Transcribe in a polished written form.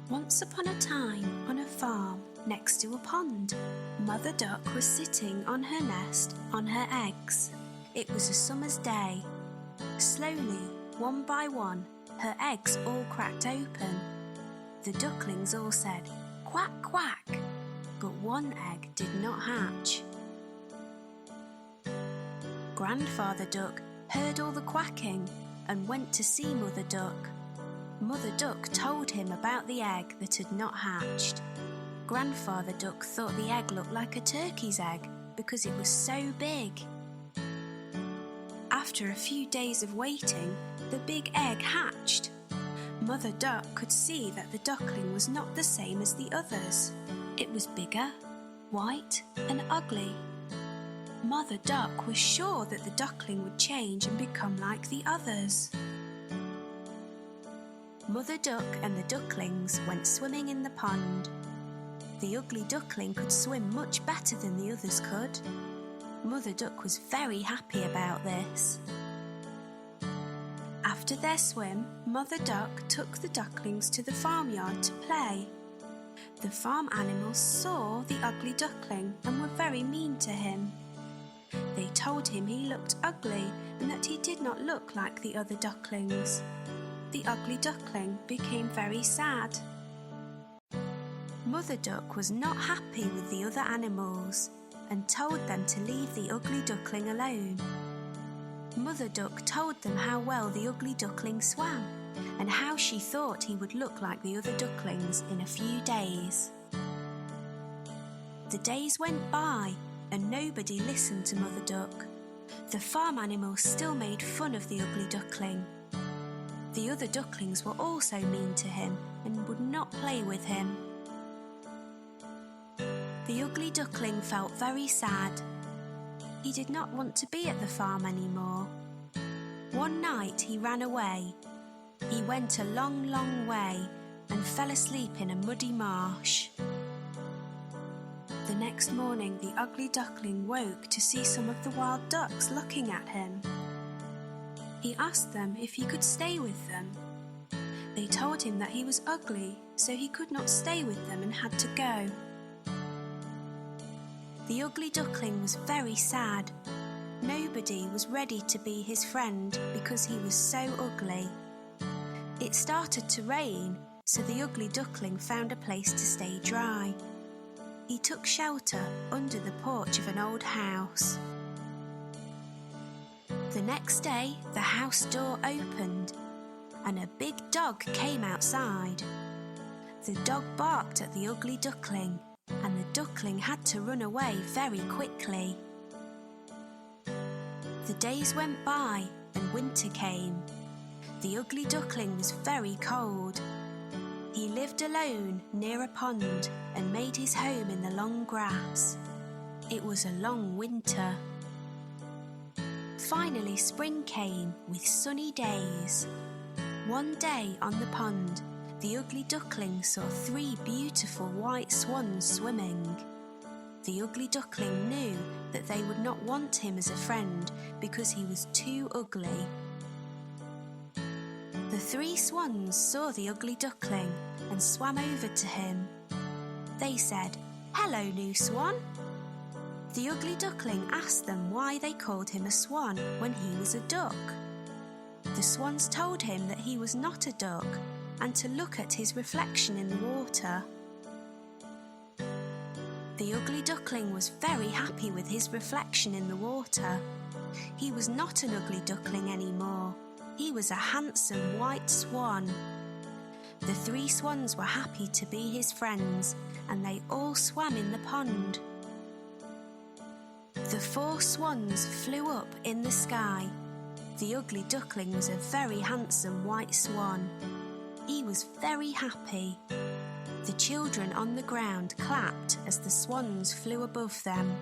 Once upon a time, on a farm next to a pond, Mother Duck was sitting on her nest on her eggs. It was a summer's day. Slowly, one by one, her eggs all cracked open. The ducklings all said, "Quack, quack," but one egg did not hatch. Grandfather Duck heard all the quacking and went to see Mother Duck. Mother Duck told him about the egg that had not hatched. Grandfather Duck thought the egg looked like a turkey's egg because it was so big. After a few days of waiting, the big egg hatched. Mother Duck could see that the duckling was not the same as the others. It was bigger, white, and ugly. Mother Duck was sure that the duckling would change and become like the others. Mother Duck and the ducklings went swimming in the pond. The ugly duckling could swim much better than the others could. Mother Duck was very happy about this. After their swim, Mother Duck took the ducklings to the farmyard to play. The farm animals saw the ugly duckling and were very mean to him. They told him he looked ugly and that he did not look like the other ducklings. The ugly duckling became very sad. Mother Duck was not happy with the other animals and told them to leave the ugly duckling alone. Mother Duck told them how well the ugly duckling swam and how she thought he would look like the other ducklings in a few days. The days went by and nobody listened to Mother Duck. The farm animals still made fun of the ugly duckling. The other ducklings were also mean to him and would not play with him. The ugly duckling felt very sad. He did not want to be at the farm anymore. One night he ran away. He went a long, long way and fell asleep in a muddy marsh. The next morning the ugly duckling woke to see some of the wild ducks looking at him. He asked them if he could stay with them. They told him that he was ugly, so he could not stay with them and had to go. The ugly duckling was very sad. Nobody was ready to be his friend because he was so ugly. It started to rain, so the ugly duckling found a place to stay dry. He took shelter under the porch of an old house. The next day, the house door opened and a big dog came outside. The dog barked at the ugly duckling and the duckling had to run away very quickly. The days went by and winter came. The ugly duckling was very cold. He lived alone near a pond and made his home in the long grass. It was a long winter. Finally spring came with sunny days. One day on the pond, the ugly duckling saw 3 beautiful white swans swimming. The ugly duckling knew that they would not want him as a friend because he was too ugly. The 3 swans saw the ugly duckling and swam over to him. They said, "Hello, new swan." The ugly duckling asked them why they called him a swan when he was a duck. The swans told him that he was not a duck and to look at his reflection in the water. The ugly duckling was very happy with his reflection in the water. He was not an ugly duckling anymore. He was a handsome white swan. The 3 swans were happy to be his friends and they all swam in the pond. The 4 swans flew up in the sky. The ugly duckling was a very handsome white swan. He was very happy. The children on the ground clapped as the swans flew above them.